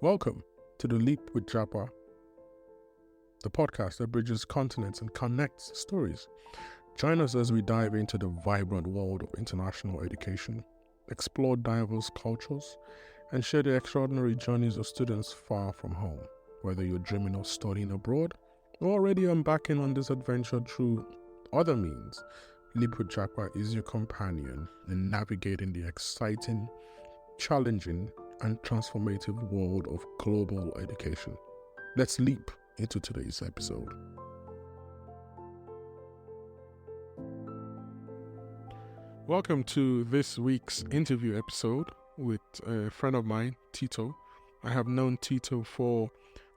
Welcome to The Leap with Japa, the podcast that bridges continents and connects stories. Join us as we dive into the vibrant world of international education, explore diverse cultures, and share the extraordinary journeys of students far from home. Whether you're dreaming of studying abroad or already embarking on this adventure through other means, Leap with Japa is your companion in navigating the exciting, challenging, and transformative world of global education. Let's leap into today's episode. Welcome to this week's interview episode with a friend of mine, Tito. I have known Tito for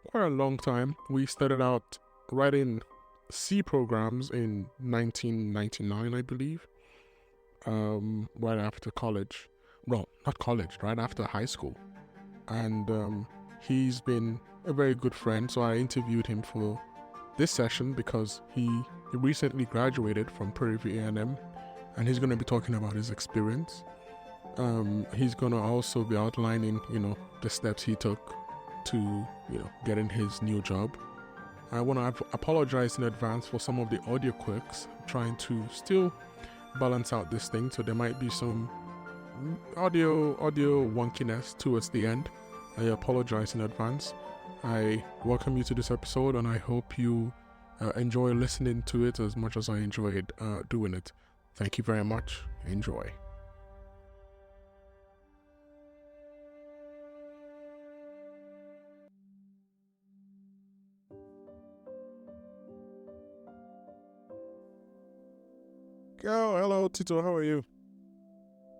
quite a long time. We started out writing C programs in 1999, I believe, right after college. Well, not college, right after high school. And he's been a very good friend, so I interviewed him for this session because he recently graduated from Prairie View A&M, and he's going to be talking about his experience. He's going to also be outlining, the steps he took to, getting his new job. I want to apologize in advance for some of the audio quirks. I'm trying to still balance out this thing, so there might be some audio wonkiness towards the end. I apologize in advance. I welcome you to this episode, and I hope you enjoy listening to it as much as I enjoyed doing it. Thank you very much. Enjoy. Oh, hello, Tito. How are you?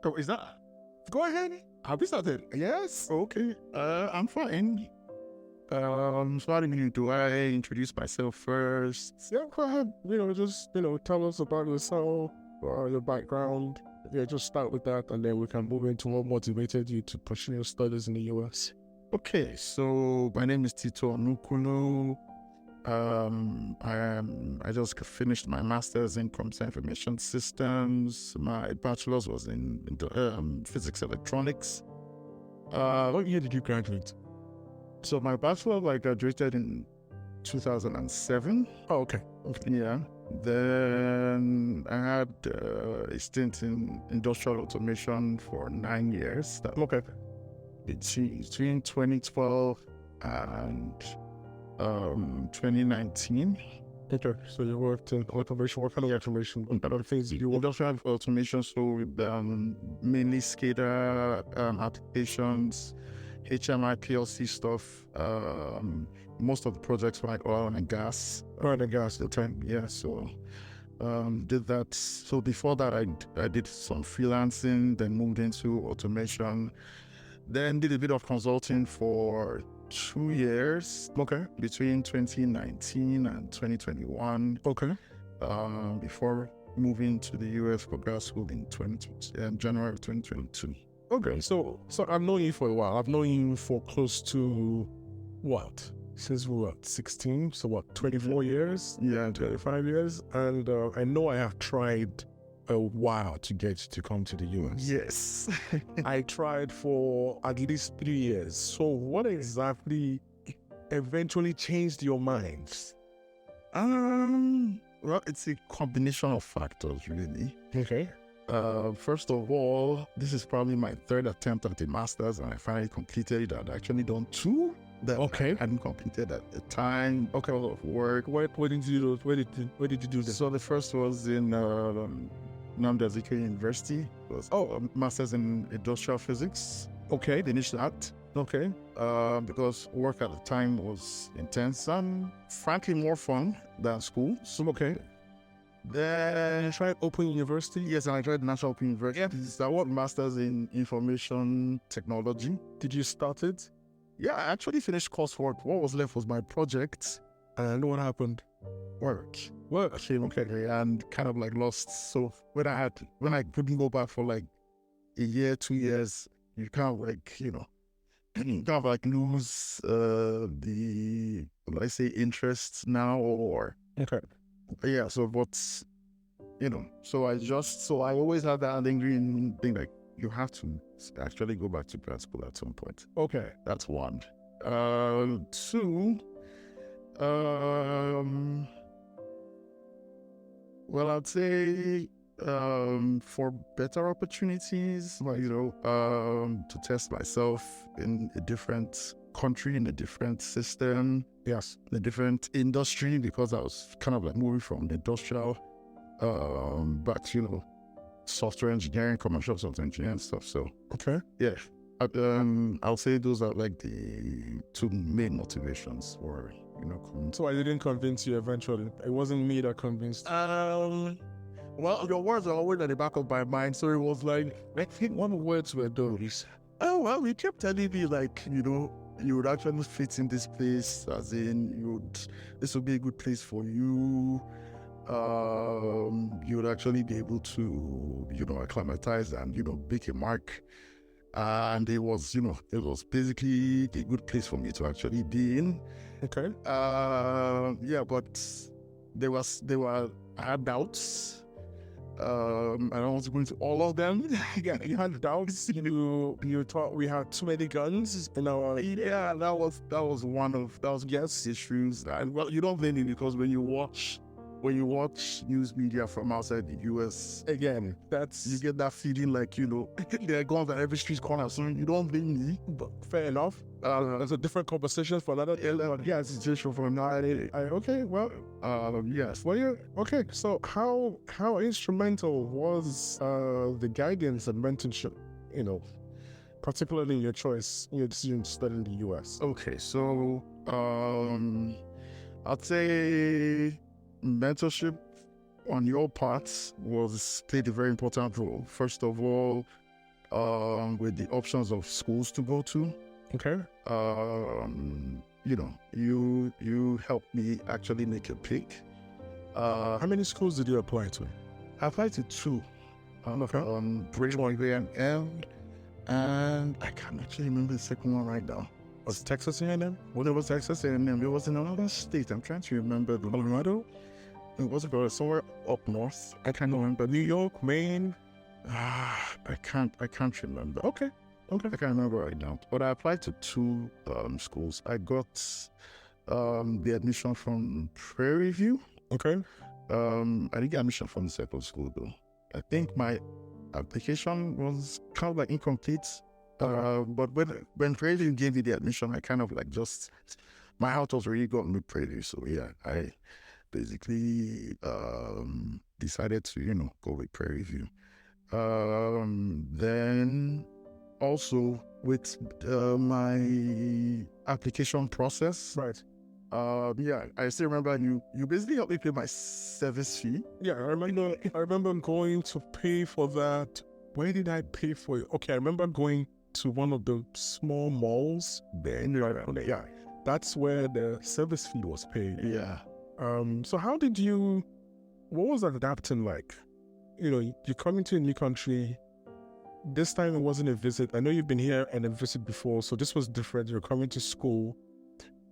Oh, is that? Go ahead. Have you started? Yes. Okay. I'm fine. So do I introduce myself first? Yeah, go ahead. Just tell us about yourself, your background. Yeah, just start with that, and then we can move into what motivated you to pursue your studies in the US. Okay, so my name is Tito Nukuno. I just finished my master's in computer information systems. My bachelor's was in physics electronics. What year did you graduate? So my bachelor, I graduated in 2007. Oh, okay. Yeah. Then I had a stint in industrial automation for 9 years. Okay. Between 2012 and 2019. Okay, so you worked in automation. What kind of automation? What kind of things did you work? Industrial automation, so with mainly SCADA applications, HMI, PLC stuff. Most of the projects were like oil and gas. Oil and gas. The time, yeah. So did that. So before that, I did some freelancing, then moved into automation, then did a bit of consulting for 2 years. Okay. Between 2019 and 2021. Okay. Before moving to the US for grad school in January of 2022. Okay, so I've known you for a while. I've known you for close to since we were 16, so 24 years? Yeah, 25 years. And I know I have tried a while to get to come to the US. Yes. I tried for at least 3 years. So what exactly eventually changed your minds? Well, it's a combination of factors, really. Okay. First of all, this is probably my third attempt at a master's, and I finally completed it. I'd actually done 2 that I hadn't completed at the time. Okay, a lot of work. Where did you do? Where did you do this? So the first was in Nnamdi Azikiwe University. It was master's in industrial physics. Okay. Finished that. Okay. Because work at the time was intense and frankly more fun than school. So, okay. Then I tried Open University. Yes, and I tried National Open University. Yeah. I worked masters in information technology. Did you start it? Yeah, I actually finished coursework. What was left was my project. And what happened? Work. Okay. And kind of lost. So when I couldn't go back for a year, 2 years, you kind of lose the, let's say, interest now or. Okay. Yeah, so I always had that lingering thing you have to actually go back to grad school at some point. Okay. That's one. Two, well, I'd say for better opportunities, to test myself in a different country, in a different system, Yes. a different industry, because I was kind of like moving from the industrial back to, software engineering, commercial software engineering stuff. So, Okay. yeah, I'll say those are like the two main motivations for, coming. So I didn't convince you eventually. It wasn't me that convinced you. Well, your words are always at the back of my mind, so it was like, I think one of the words were those. Oh, well, you kept telling me, like, you would actually fit in this place, as in, this would be a good place for you. You would actually be able to, acclimatize and, make a mark. And it was, it was basically a good place for me to actually be in. Okay. Yeah, but I had doubts. I don't want to go into all of them. You had doubts. You thought we had too many guns in our. Yeah, that was one of yes issues. And well, you don't blame me, because when you watch news media from outside the US, Again, you get that feeling like, there are guns at every street corner. So you don't blame me. but fair enough. There's a different conversation for another. Yeah, situation from now. Okay, well, Yes. well, okay. So how instrumental was the guidance and mentorship? Particularly in your choice, in your decision to study in the US. Okay, so I'd say mentorship on your part played a very important role. First of all, with the options of schools to go to. Okay. You helped me actually make a pick. How many schools did you apply to? I applied to two. Bridgewater A&M, and I can't actually remember the second one right now. Was Texas A&M? Well, it was Texas A&M. It was in another state. I'm trying to remember. Colorado? It was somewhere up north. I can't remember. New York, Maine? I can't remember. Okay. I can't remember right now. But I applied to two schools. I got the admission from Prairie View. Okay. I didn't get admission from the second school though. I think my application was kind of like incomplete. But when Prairie View gave me the admission, I kind of like my heart was really gotten with Prairie View. So yeah, I basically decided to, go with Prairie View. Then also with my application process. Right. Yeah, I still remember you basically helped me pay my service fee. Yeah, I remember going to pay for that. Where did I pay for it? Okay, I remember going to one of the small malls there. Yeah, that's where the service fee was paid. Yeah. So what was adapting like? You're coming to a new country. This time it wasn't a visit. I know you've been here and a visit before, so this was different. You're coming to school.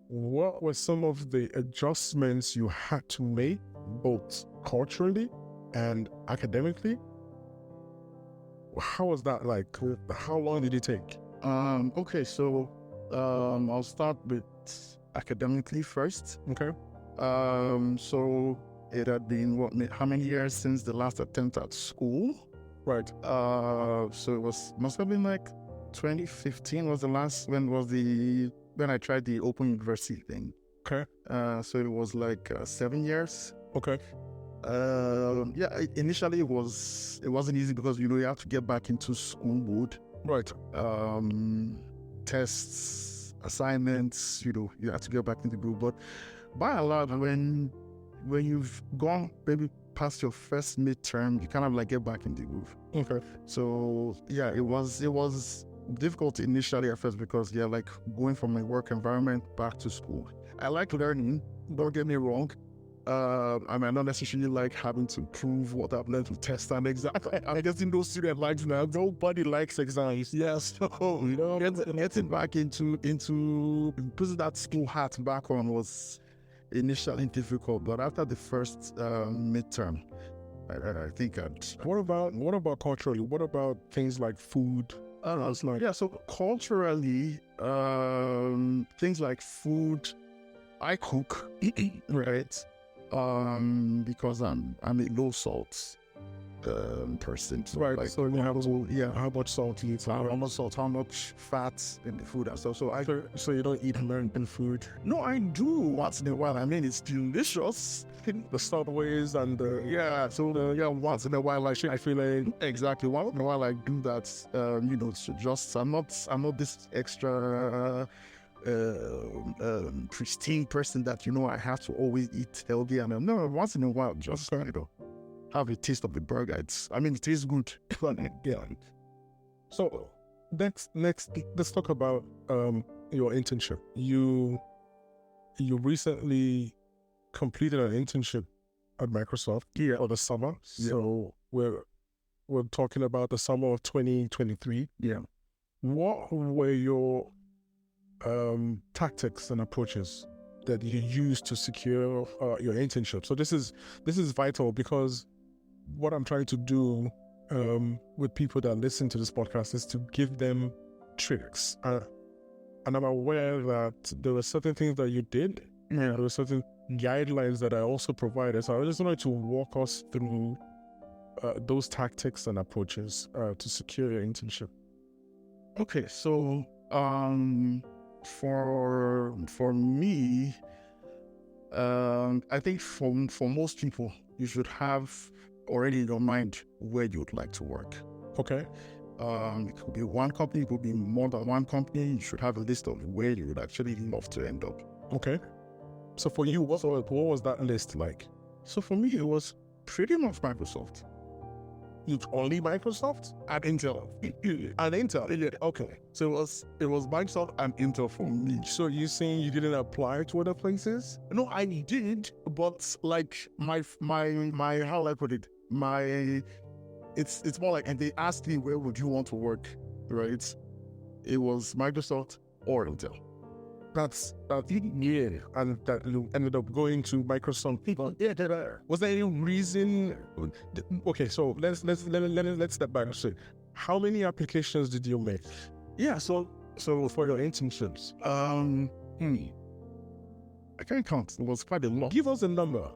What were some of the adjustments you had to make, both culturally and academically? How was that like? How long did it take? Okay, so I'll start with academically first. Okay. So it had been how many years since the last attempt at school? Right. So it must have been like 2015 was the last when I tried the Open University thing. Okay. So it was like 7 years. Okay. Yeah, initially it wasn't easy because you have to get back into school mode. Right. Tests, assignments, you have to get back into the group. But by and large, when you've gone maybe past your first midterm, you kind of like get back in the groove. Okay. So yeah, it was difficult initially at first because like going from my work environment back to school. I like learning, don't get me wrong. I might not necessarily like having to prove what I've learned to test and exam. I guess in those student lives now, nobody likes exams. Yes, so getting back into putting that school hat back on was initially difficult, but after the first midterm, I think I'd. What about culturally? What about things like food, Oh, that's nice. Yeah, so culturally, things like food, I cook, right? Because I'm a low salt person. So Right. like, So you have yeah, how much salt you eat? how much salt, how much fat in the food and stuff. So you don't eat American food? No, I do once in a while. I mean, it's delicious. The Subways and the Once in a while, I feel like exactly once in a while I do that. So just I'm not this extra pristine person that I have to always eat healthy. And no, once in a while, just have a taste of the burger. It tastes good. yeah. So next, let's talk about your internship. You recently completed an internship at Microsoft for the summer. Yeah. So we're talking about the summer of 2023. Yeah. What were your tactics and approaches that you used to secure your internship? So this is vital, because what I'm trying to do with people that listen to this podcast is to give them tricks. And I'm aware that there were certain things that you did. Yeah. There were certain guidelines that I also provided. So I just wanted to walk us through those tactics and approaches to secure your internship. Okay, so for me, I think for most people, you should have already in your mind where you would like to work. Okay. It could be one company, it could be more than one company. You should have a list of where you would actually love to end up. Okay. So for you, what was that list like? So for me, it was pretty much Microsoft. It's only Microsoft And Intel. and Intel. Yeah. Okay. So it was Microsoft and Intel for me. So you saying you didn't apply to other places? No, I did, but like my how I put it, it's more like, and they asked me where would you want to work, right? It was Microsoft or Intel. That's yeah, and that you ended up going to Microsoft. Yeah, Was there any reason? Okay, so let's step back and say, how many applications did you make? Yeah, so For your internships, I can't count. It was quite a lot. give us a number.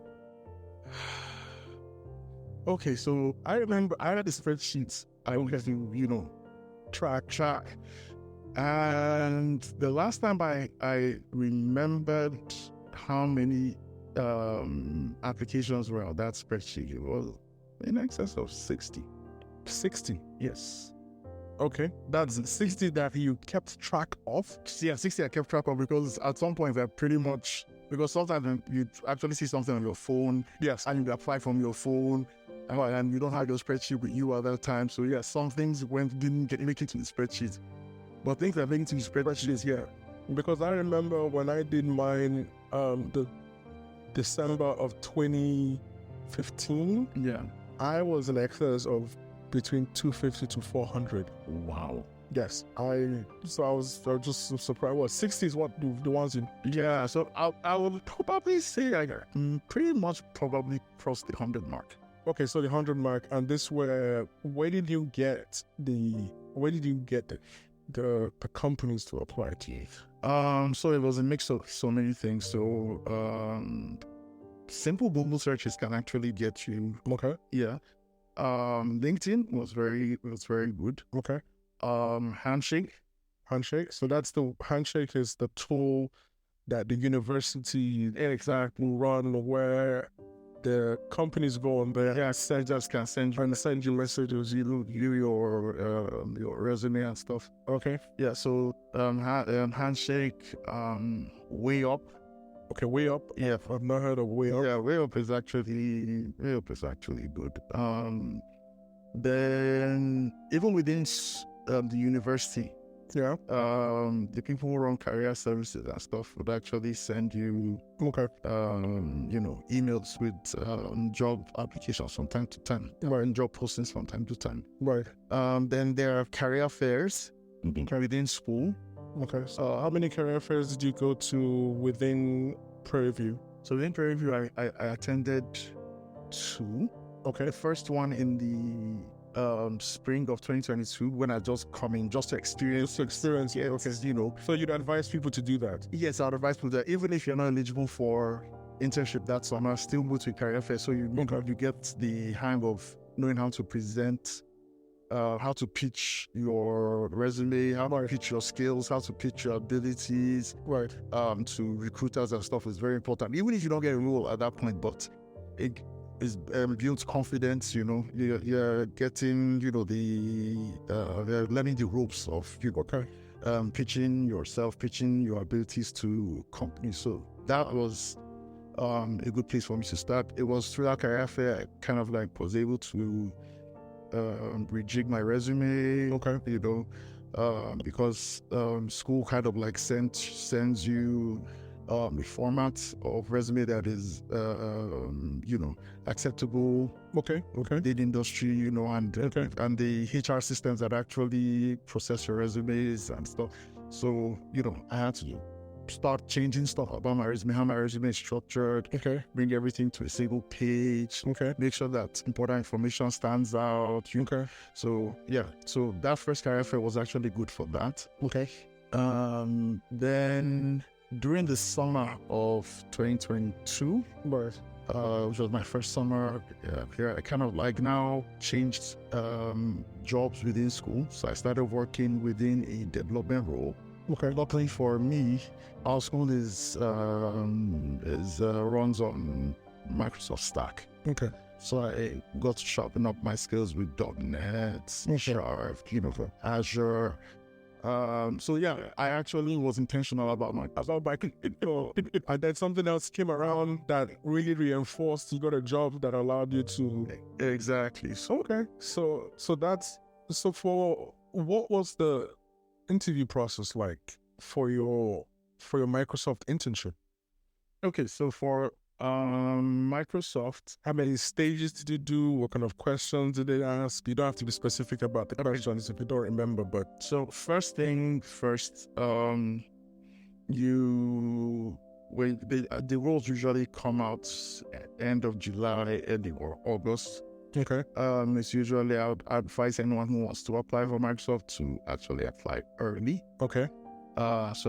Okay, so I remember I had a spreadsheet. I wanted to, track. And the last time I remembered how many applications were on that spreadsheet, it was in excess of 60. 60. Yes. Okay, that's 60 that you kept track of. Yeah, 60 I kept track of, because at some point they're pretty much, because sometimes you actually see something on your phone. Yes. And you apply from your phone, and you don't have your spreadsheet with you at that time. So yeah, some things didn't make it to the spreadsheet. But things that make it to the spreadsheet is here. Because I remember when I did mine, the December of 2015, Yeah. I was in excess of between 250 to 400. Wow. Yes, I was just so surprised. What, 60 is what the ones you? Yeah, so I would probably say I pretty much probably crossed the 100 mark. Okay, so the 100 mark, and this where did you get the companies to apply to? So it was a mix of so many things. So simple Google searches can actually get you. Okay. Yeah. LinkedIn was very good. Okay. Handshake. So that's Handshake is the tool that the university exactly run, where the companies go on there. Yeah, just can send you messages, your resume and stuff. Okay. Yeah. So Handshake, Way Up. Okay, Way Up. Yeah, I've not heard of Way Up. Yeah, Way Up is actually good. Then even within the university, Yeah. the people who run career services and stuff would actually send you, Okay. emails with job applications from time to time, and job postings from time to time. Right. Then there are career fairs within school. Okay. So how many career fairs did you go to within Prairie View? So within Prairie View, I attended 2. Okay. The first one in spring of 2022 when I just come in just to experience. Yeah, okay. So you'd advise people to do that? Yes, I'd advise people that even if you're not eligible for internship that summer, still move to a career fair so you get the hang of knowing how to present, how to pitch your resume, how to pitch your skills, how to pitch your abilities, to recruiters and stuff is very important. Even if you don't get a role at that point, but it is builds confidence. You're getting, they're learning the ropes of pitching yourself, pitching your abilities to companies. So that was a good place for me to start. It was through that career fair I kind of like was able to rejig my resume, because school kind of like sends you a format of resume that is acceptable in the industry, and the HR systems that actually process your resumes and stuff. So I had to start changing stuff about my resume, how my resume is structured, bring everything to a single page, make sure that important information stands out. So that first career fair was actually good for that. Then during the summer of 2022, which was my first summer here, I kind of like now changed jobs within school. So I started working within a development role. Luckily for me, our school is runs on Microsoft Stack. So I got to sharpen up my skills with .NET, Sharp, Azure. I actually was intentional about my and then something else came around that really reinforced. You got a job that allowed you to exactly. So for what was the interview process like for your Microsoft internship? Okay, so for Microsoft, how many stages did you do? What kind of questions did they ask? You don't have to be specific about the questions if you don't remember, but so first thing first, the roles usually come out at end of July, ending or August. It's usually I would advise anyone who wants to apply for Microsoft to actually apply early. So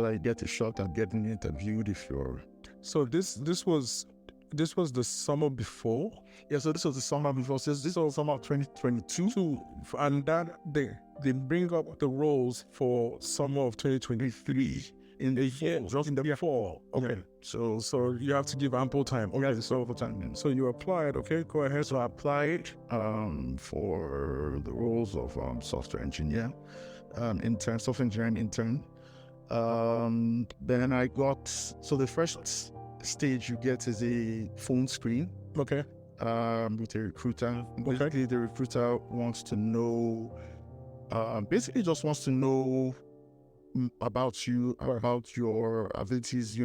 that you get a shot at getting interviewed if you're. So this was the summer before? Yeah, so this was the summer before. So this was summer of 2022. And that they bring up the roles for summer of 2023 in the fall. Just in the fall. So you have to give ample time. So you applied, go ahead. So I applied for the roles of software engineer, software engineering intern. Then I got, so the first stage you get is a phone screen. With a recruiter. Basically, the recruiter wants to know, just wants to know about you, about your abilities,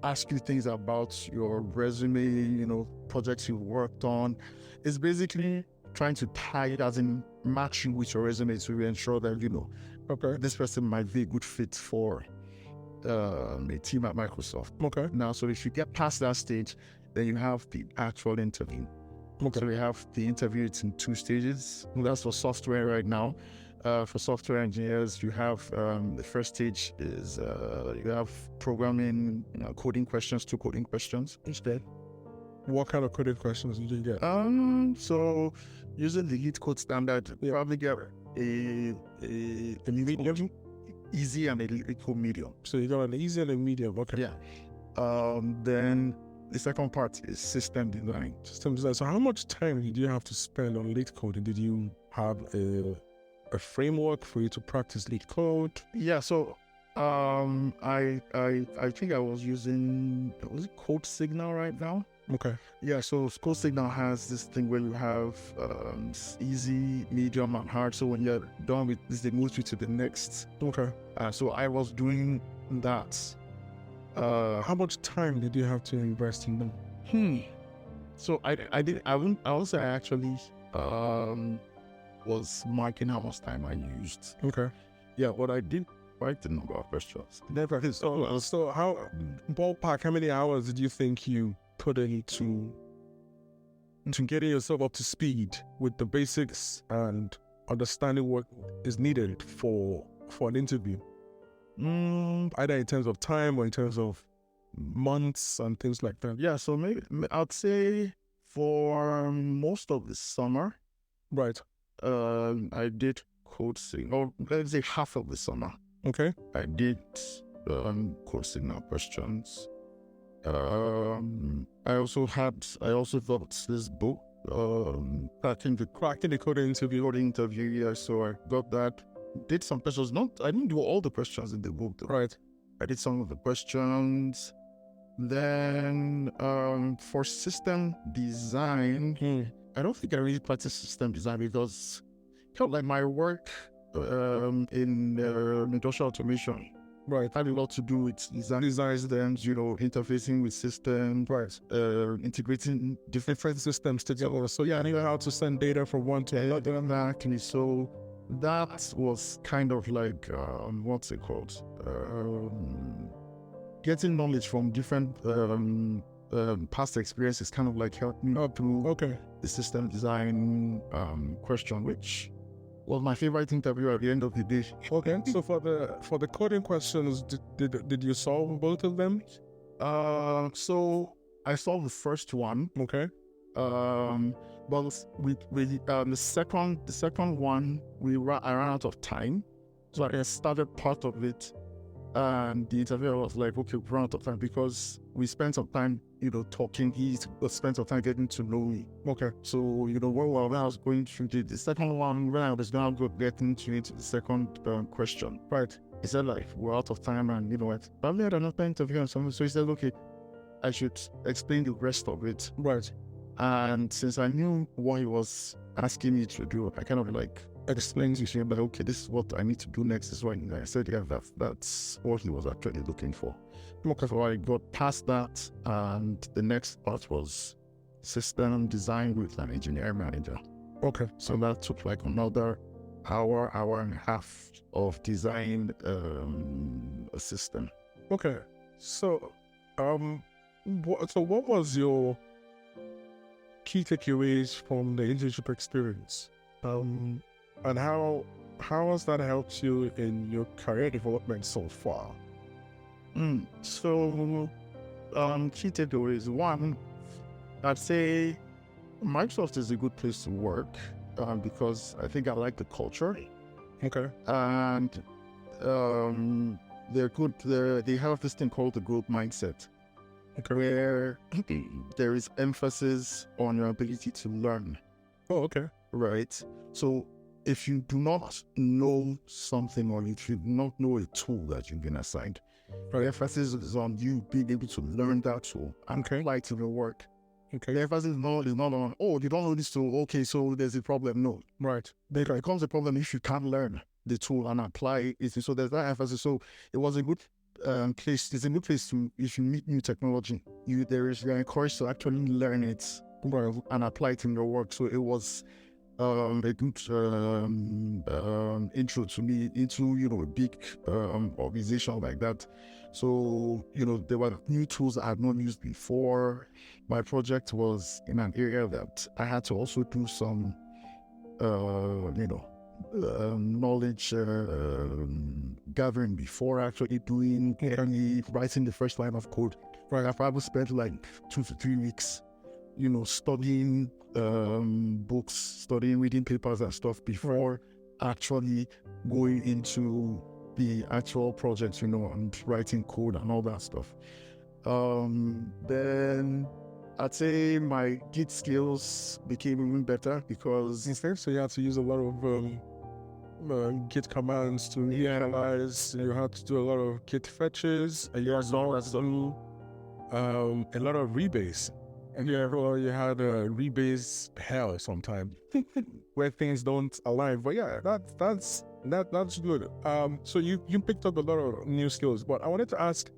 ask you things about your resume, projects you've worked on. It's basically trying to tie it, as in match you with your resume to ensure that, this person might be a good fit for a team at Microsoft. Now, so if you get past that stage, then you have the actual interview. So we have the interview, it's in 2 stages. That's for software right now. For software engineers, you have the first stage is you have programming, coding questions, 2 coding questions instead. What kind of coding questions did you get? So using the Lead Code standard, you probably get a medium, easy, and a little medium. So you got an easy and a medium. Then the second part is system design. So how much time did you have to spend on lead coding? Did you have a framework for you to practice lead code? Yeah, so I think I was using, was it Code Signal right now? Yeah, so Code Signal has this thing where you have easy, medium, and hard. So when you're done with this, they move you to the next. So I was doing that. How much time did you have to invest in them? So I actually was marking how much time I used. Yeah, what I did quite a number of questions. So how, ballpark, how many hours did you think you put into to getting yourself up to speed with the basics and understanding what is needed for an interview? Either in terms of time or in terms of months and things like that. Yeah, so maybe I'd say for most of the summer, Right. I did code signal, or let's say half of the summer. Okay. I did code signal questions. I also got this book, cracking the coding interview. Yeah, so I got that. Did some questions. I didn't do all the questions in the book though. Right. I did some of the questions. Then for system design, I don't think I really practiced system design because kind of like my work in industrial automation. Right. Had a lot to do with design systems, interfacing with systems, Right. Integrating different systems together. So yeah, I knew how to send data from one to another. Exactly. So that was kind of like what's it called? Getting knowledge from different past experiences kind of like helped me through the system design question, which was my favorite interview at the end of the day. Okay. So for the coding questions, did you solve both of them? So I solved the first one. Okay. But with the second one, I ran out of time, so I started part of it. And the interviewer was like, okay, we ran out of time because we spent some time, talking. He spent some time getting to know me. Okay. So, when I was going through the second one, when I was going to get into the second question, right, he said, like, we're out of time and what? Probably had another interview and something. So he said, okay, I should explain the rest of it. Right. And since I knew what he was asking me to do, I kind of explained to him, but okay, this is what I need to do next. This is what I said, yeah, that's what he was actually looking for. Okay. So I got past that, and the next part was system design with an engineering manager. Okay. So that took like another hour and a half of design a system. Okay. So, what was your key takeaways from the internship experience? And how has that helped you in your career development so far? So, key takeaways. One, I'd say Microsoft is a good place to work because I think I like the culture. Okay. And they're good. They have this thing called the growth mindset, where there is emphasis on your ability to learn. Oh, okay. Right. So if you do not know something, or if you do not know a tool that you've been assigned, the emphasis is on you being able to learn that tool and apply to the work. Okay. The emphasis is not on, oh, you don't know this tool, okay, so there's a problem. No. Right. There becomes a problem if you can't learn the tool and apply it. So there's that emphasis. So it was a good place. It's a good place to, if you meet new technology, you're encouraged to actually learn it and apply it in your work. So it was a good intro to me into a big organization like that. So there were new tools I had not used before. My project was in an area that I had to also do some knowledge gathering before actually doing writing the first line of code. Right, I've probably spent like 2 to 3 weeks studying books, studying, reading papers and stuff before actually going into the actual project, and writing code and all that stuff. Then I'd say my Git skills became even better because so you had to use a lot of Git commands to analyze. You had to do a lot of Git fetches, and you had to do a lot of rebase. And you had a rebase hell sometimes where things don't align. But yeah, that's good. So you picked up a lot of new skills. But I wanted to ask,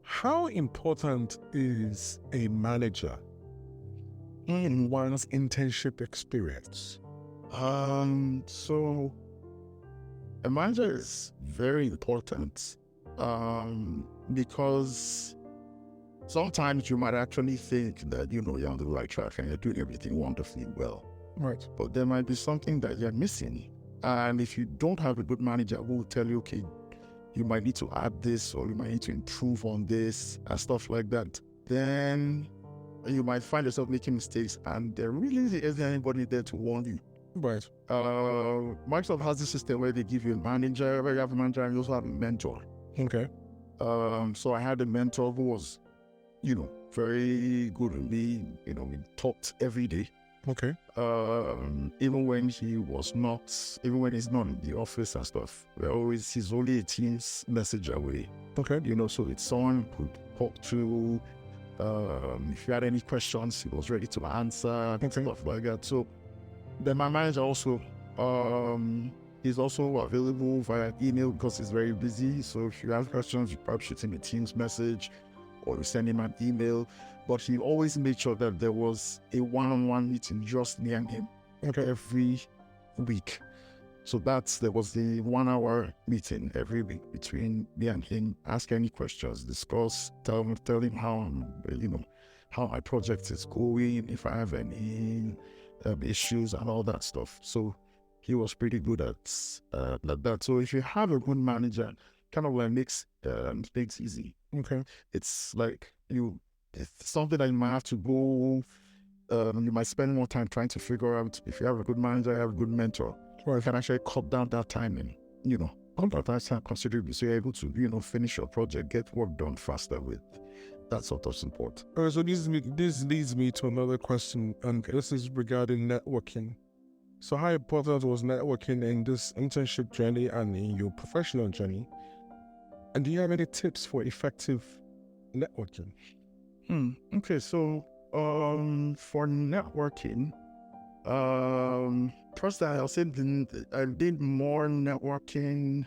how important is a manager in one's internship experience? So a manager is very important because sometimes you might actually think that, you're on the right track and you're doing everything wonderfully well. Right. But there might be something that you're missing. And if you don't have a good manager who will tell you, okay, you might need to add this or you might need to improve on this and stuff like that, then you might find yourself making mistakes and there really isn't anybody there to warn you. Right. Microsoft has this system where they give you a manager, where you have a manager and you also have a mentor. Okay. So I had a mentor who was, very good with me. We talked every day. Okay. Even when even when he's not in the office and stuff, he's only a Teams message away. Okay. So it's someone who could talk to. If you had any questions, he was ready to answer and stuff like that. So then my manager also, he's also available via email because he's very busy. So if you have questions, you probably shoot him a Teams message or you send him an email. But he always made sure that there was a one-on-one meeting just me and him every week. So there was the 1 hour meeting every week between me and him, ask any questions, discuss, tell him how, how my project is going, if I have any issues and all that stuff. So he was pretty good at that. So if you have a good manager, kind of like makes things easy. Okay. It's like it's something that you might have to go, you might spend more time trying to figure out. If you have a good manager, you have a good mentor, you can actually cut down that time and, cut down that time considerably so you're able to, finish your project, get work done faster with that sort of support. So this leads me to another question, and this is regarding networking. So how important was networking in this internship journey and in your professional journey? And do you have any tips for effective networking? Okay, so for networking, first I'll say I did more networking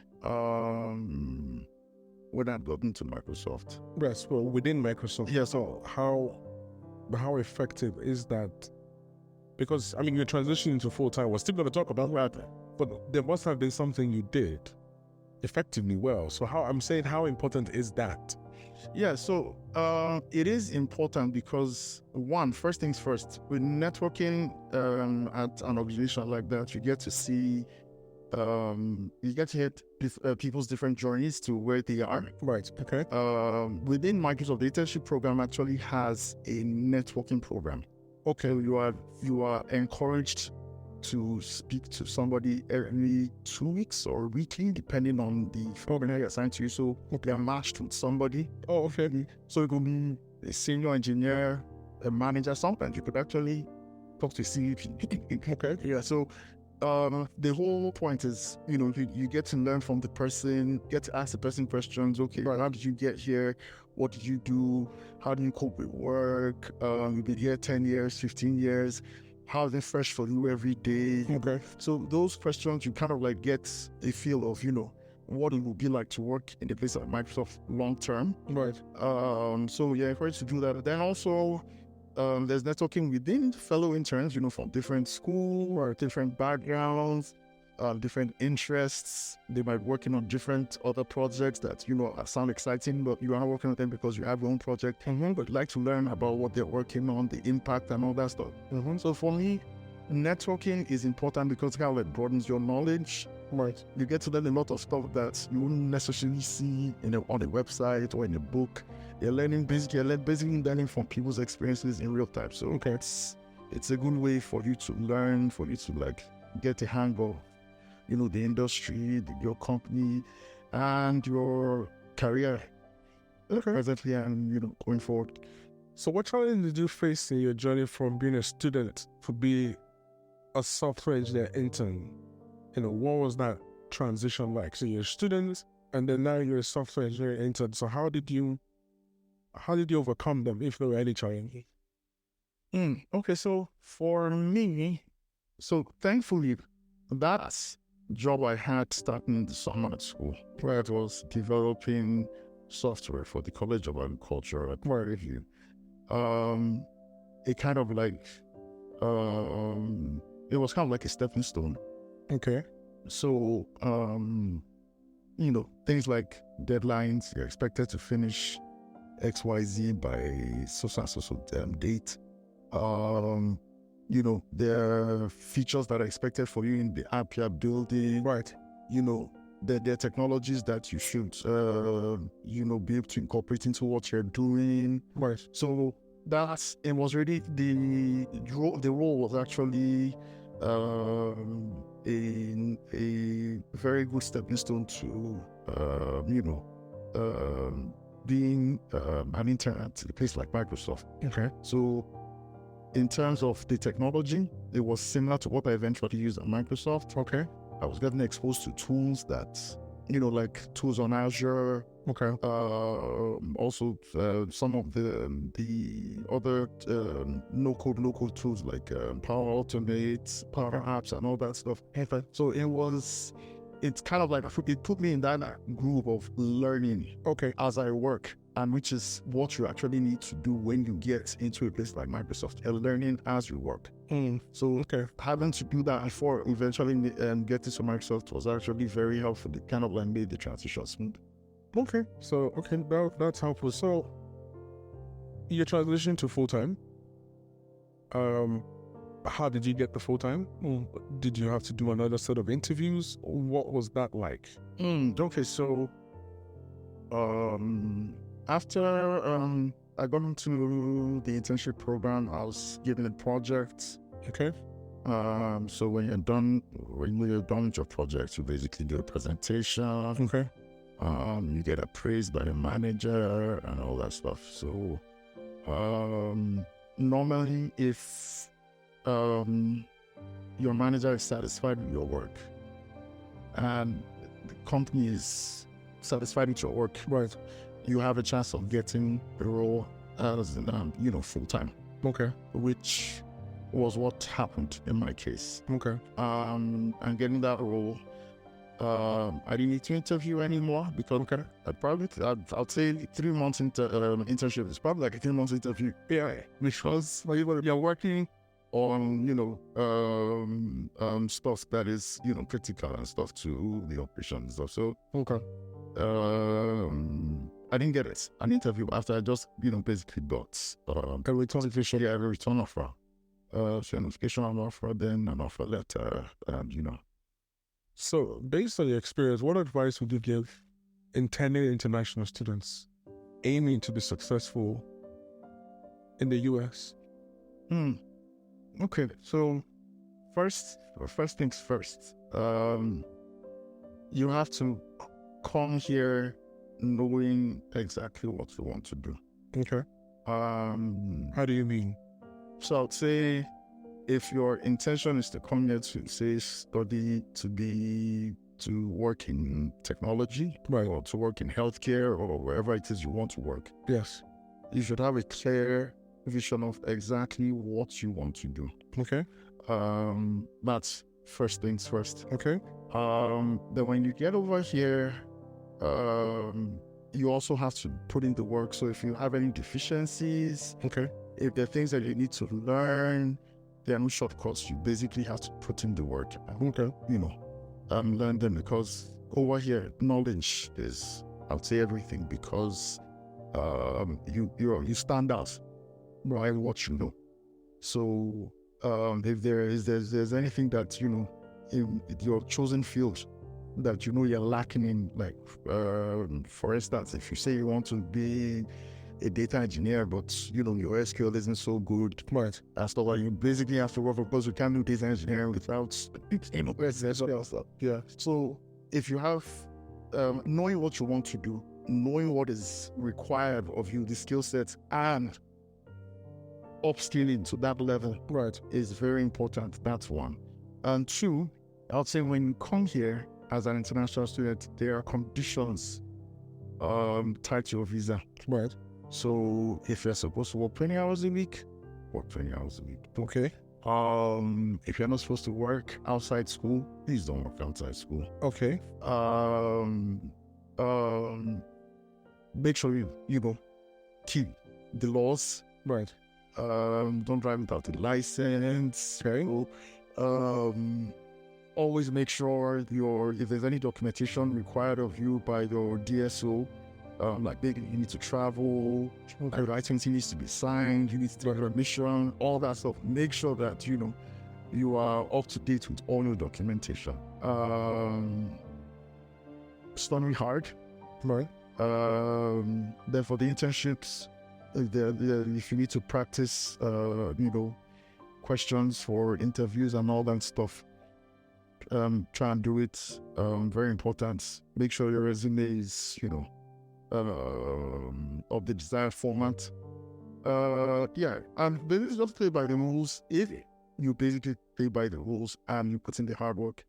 when I got into Microsoft. Yes, well, within Microsoft. Yeah, so how effective is that? Because you're transitioning to full-time. We're still going to talk about that, but there must have been something you did effectively well. So how important is that? Yeah, so it is important because first things first, with networking at an organization like that, you get to see, you get to hit people's different journeys to where they are. Right. Okay. Within Microsoft, the internship program actually has a networking program. Okay. So you are encouraged to speak to somebody every 2 weeks or weekly, depending on the program you're assigned to you. So you're matched with somebody. Oh, okay. So it could be a senior engineer, a manager. Sometimes you could actually talk to CVP. Okay. Yeah. So the whole point is, you get to learn from the person, get to ask the person questions. Okay, how did you get here? What did you do? How do you cope with work? You've been here 10 years, 15 years. How is it fresh for you every day? Okay. So those questions, you kind of like get a feel of, what it would be like to work in the place of Microsoft long term. Right. So you're encouraged to do that. Then also, there's networking within fellow interns, from different schools or different backgrounds, different interests. They might be working on different other projects that, sound exciting, but you are not working on them because you have your own project. But you like to learn about what they're working on, the impact and all that stuff. So for me, networking is important because it kind of broadens your knowledge. Right. You get to learn a lot of stuff that you wouldn't necessarily see on a website or in a book. You're basically learning from people's experiences in real time. So it's a good way for you to learn, for you to get a hang of, the industry, your company, and your career presently and, going forward. So what challenge did you face in your journey from being a student to be a software engineer intern? What was that transition like? So you're a student and then now you're a software engineer intern. So how did you overcome them, if there were any challenges? Okay, so for me, thankfully, that job I had starting in the summer at school, where I was developing software for the College of Agriculture at Review. It kind of it was kind of like a stepping stone. Okay. So, things like deadlines, you're expected to finish XYZ by so date. There are features that are expected for you in the app you're building. Right. There are technologies that you should, be able to incorporate into what you're doing. Right. So it was really the role was actually a very good stepping stone to, being an intern at a place like Microsoft. Okay. So in terms of the technology, it was similar to what I eventually used at Microsoft. Okay. I was getting exposed to tools that, like tools on Azure. Okay. Also, some of the other no-code tools like Power Automate, Power Apps, and all that stuff. So it's kind of like it put me in that groove of learning. Okay. As I work, and which is what you actually need to do when you get into a place like Microsoft. You're learning as you work. So having to do that before eventually getting to Microsoft was actually very helpful. It kind of like made the transition smooth. Okay. So that's helpful. So you transitioned to full-time. How did you get the full-time? Did you have to do another set of interviews? What was that like? Okay, so after I got into the internship program, I was given a project. Okay. So when you're done with your project, you basically do a presentation. Okay. You get appraised by the manager and all that stuff. So normally if your manager is satisfied with your work and the company is satisfied with your work, right, you have a chance of getting a role as full-time. Okay. Which was what happened in my case. Okay. And getting that role, I didn't need to interview anymore because I'd say 3 months into internship is probably like a 3 months interview. Yeah. Because you're working on stuff that is critical and stuff to the operation and stuff. So I didn't get it. An interview after I just basically got a return official. Yeah, a return offer. So a notification on offer, then an offer letter, and So based on your experience, what advice would you give intending international students aiming to be successful in the US? Okay, so first things first. You have to come here knowing exactly what you want to do. Okay. How do you mean? So I'd say if your intention is to come here to say study to work in technology, right, or to work in healthcare or wherever it is you want to work, yes, you should have a clear vision of exactly what you want to do. Okay. That's first things first. Okay. Then when you get over here, you also have to put in the work. So if you have any deficiencies, okay, if there are things that you need to learn, there are no shortcuts. You basically have to put in the work. Okay. Learn them, because over here, knowledge is, I would say, everything, because you stand out by what you know. So if there's anything that in your chosen field that you're lacking in, like for instance, if you say you want to be a data engineer, but your SQL isn't so good, right, that's not what you basically have to work for, because you can't do data engineering without SQL stuff. Yeah. So if you have knowing what you want to do, knowing what is required of you, the skill sets, and upskilling to that level, right, is very important. That's one. And two, I would say when you come here as an international student, there are conditions tied to your visa. Right. So if you're supposed to work 20 hours a week, work 20 hours a week. Okay. If you're not supposed to work outside school, please don't work outside school. Okay. Make sure you keep the laws. Right. Don't drive without a license. Okay. Always make sure if there's any documentation required of you by your DSO, like maybe you need to travel, your license needs to be signed, you need to do a mission, all that stuff. Make sure that, you are up to date with all your documentation. Study hard. Right. Then for the internships, if you need to practice, questions for interviews and all that stuff, try and do it. Very important. Make sure your resume is, of the desired format. And this is just play by the rules. If you basically play by the rules and you put in the hard work,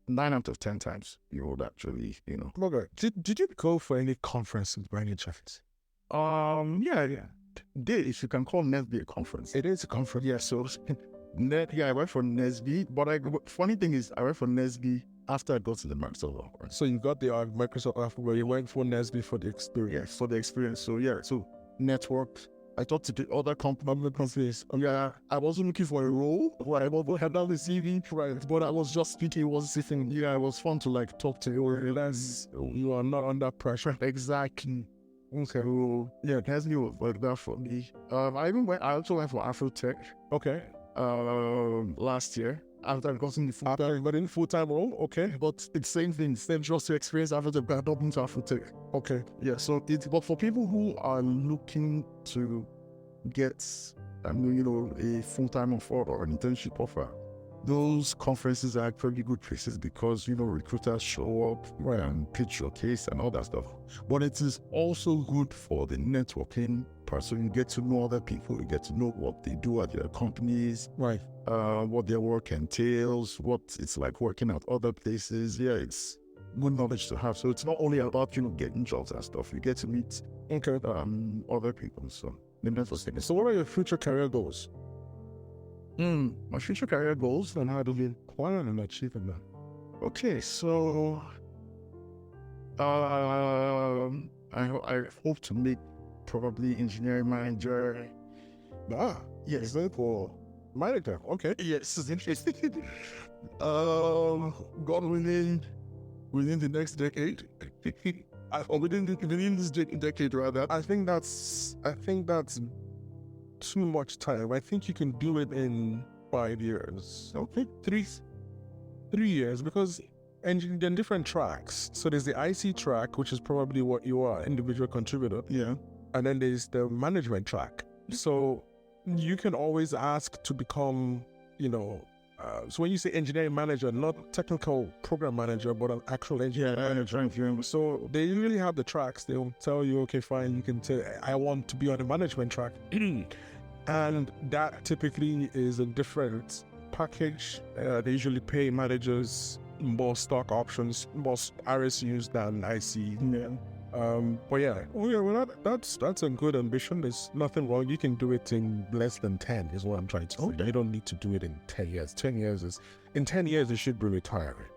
9 out of 10 times you would actually, Okay. Did you go for any conferences by any chance? If you can call NESB a conference. It is a conference. Yeah, so I went for NESB, but funny thing is I went for NESB after I got to the Microsoft conference. So you got the Microsoft offer where you went for NESB for the experience. Yeah, for the experience. So network. I talked to the other companies. Yeah, I wasn't looking for a role. I had done the CV, right? But I was just speaking. It was sitting. Yeah, it was fun to talk to you. Realize you are not under pressure. Exactly. Okay. So yeah, NESB was like that for me. I also went for Afrotech. Okay. Last year. After I got in the full-time role, okay. But it's same thing, same just to experience after the bad up into Afrotech. Okay. Yeah, so but for people who are looking to get a full-time offer or an internship offer, those conferences are pretty good places because recruiters show up and pitch your case and all that stuff. But it is also good for the networking part. So you get to know other people, you get to know what they do at their companies, right? What their work entails, what it's like working at other places. Yeah, it's good knowledge to have. So it's not only about getting jobs and stuff. You get to meet other people. So So what are your future career goals? My future career goals and how do we plan on achieving them? Okay, so I hope to make probably engineering manager. Yes. Is it for manager? Okay. Yes, it's interesting. God willing, within the next decade. within this decade rather. I think that's too much time. I think you can do it in 5 years. Okay. 3 years, because and then different tracks. So there's the IC track, which is probably what you are, individual contributor. Yeah. And then there's the management track. So you can always ask to become, so when you say engineering manager, not technical program manager, but an actual engineering manager. So they really have the tracks. They'll tell you, okay, fine, you can tell, I want to be on the management track. And that typically is a different package. They usually pay managers more stock options, more RSUs than IC. Yeah. But yeah, that's a good ambition. There's nothing wrong. You can do it in less than 10 is what I'm trying to say. You don't need to do it in 10 years. 10 years is, in 10 years, you should be retiring.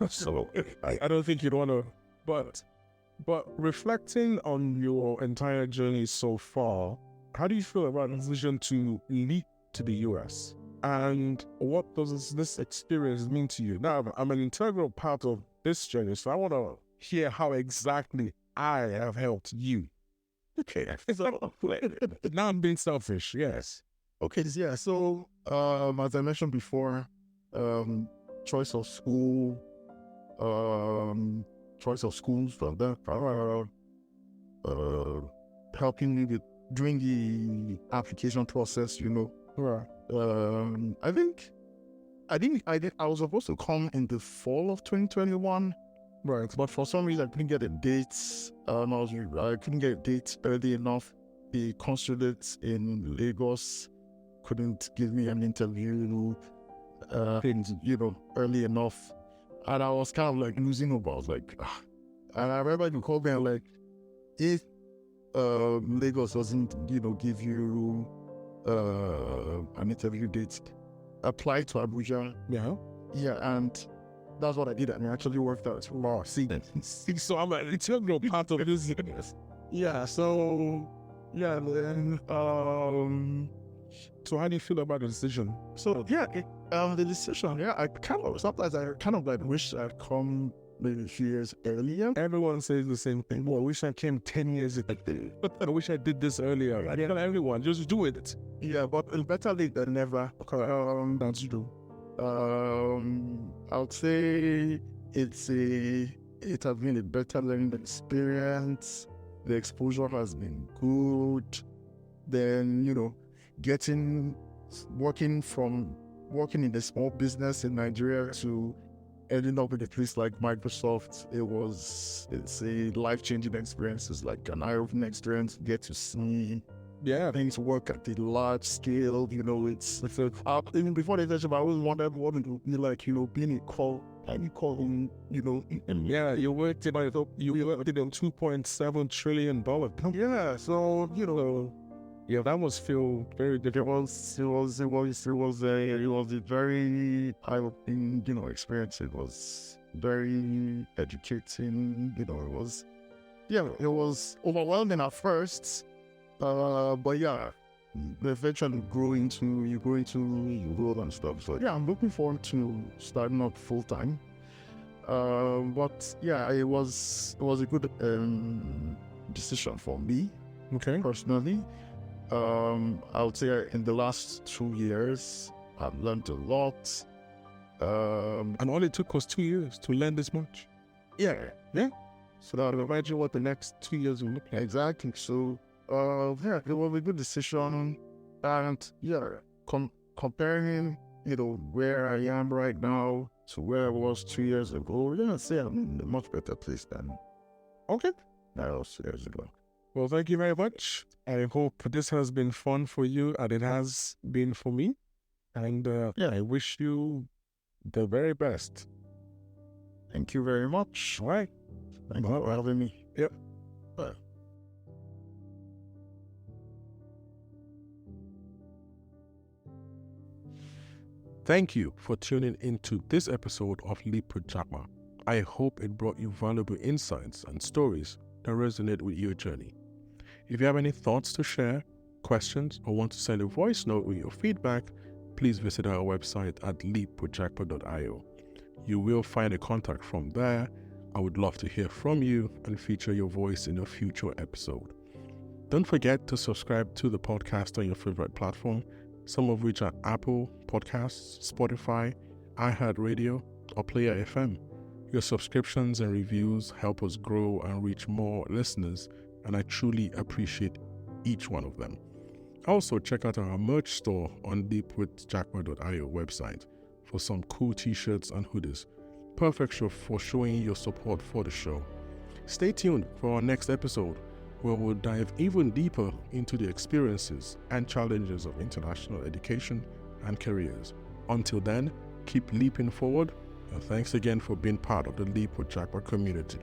So I don't think you'd want to, but reflecting on your entire journey so far, how do you feel about the decision to leave to the US? And what does this experience mean to you? Now, I'm an integral part of this journey, so I want to hear how exactly I have helped you. Okay. Now I'm being selfish, yes. Okay, yeah. So, as I mentioned before, choice of schools from that, helping me with during the application process, Right. I was supposed to come in the fall of 2021. Right. But for some reason, I couldn't get a date. I couldn't get a date early enough. The consulate in Lagos couldn't give me an interview, early enough. And I was kind of losing hope. I was and I remember you called me and if Lagos doesn't, give you an interview date, apply to Abuja. Yeah. Yeah, and that's what I did, and it actually worked out. Wow, see, so I'm an integral part of this. Yeah, so, yeah, then, so how do you feel about the decision? So, yeah, the decision, yeah, sometimes I kind of wish I'd come maybe a few years earlier. Everyone says the same thing. Well, I wish I came 10 years ago. I wish I did this earlier. I tell everyone, just do it. Yeah, but better late than never. That's true. I would say it has been a better learning experience. The exposure has been good. Then, working in a small business in Nigeria to ending up in a place like Microsoft, it's a life-changing experience. It's like an eye-opening experience. Get to see things work at a large scale. Even before the internship, I always wanted to be like, being you worked in $2.7 trillion. Yeah, so yeah, that must feel very different. It was a very eye-opening, experience. It was very educating. It was overwhelming at first, but yeah, eventually you grow and stuff. So yeah, I'm looking forward to starting out full time. But yeah, it was a good decision for me. Okay. Personally. I would say in the last 2 years, I've learned a lot. And all it took was 2 years to learn this much. Yeah. So now imagine what the next 2 years will look like. Exactly. So, it was a good decision. And yeah, comparing, where I am right now to where I was 2 years ago, I'd say I'm in a much better place than I was 2 years ago. Well, thank you very much. I hope this has been fun for you, and it has been for me. And I wish you the very best. Thank you very much. All right. Thank you for having me. Yep. Bye. Thank you for tuning into this episode of Leap with Japa. I hope it brought you valuable insights and stories that resonate with your journey. If you have any thoughts to share, questions, or want to send a voice note with your feedback, please visit our website at leapwithjapa.io. You will find a contact from there. I would love to hear from you and feature your voice in a future episode. Don't forget to subscribe to the podcast on your favorite platform, some of which are Apple Podcasts, Spotify, iHeartRadio, or Player FM. Your subscriptions and reviews help us grow and reach more listeners, and I truly appreciate each one of them. Also, check out our merch store on leapwithjapa.io website for some cool t-shirts and hoodies, perfect for showing your support for the show. Stay tuned for our next episode, where we'll dive even deeper into the experiences and challenges of international education and careers. Until then, keep leaping forward, and thanks again for being part of the Leap with Japa community.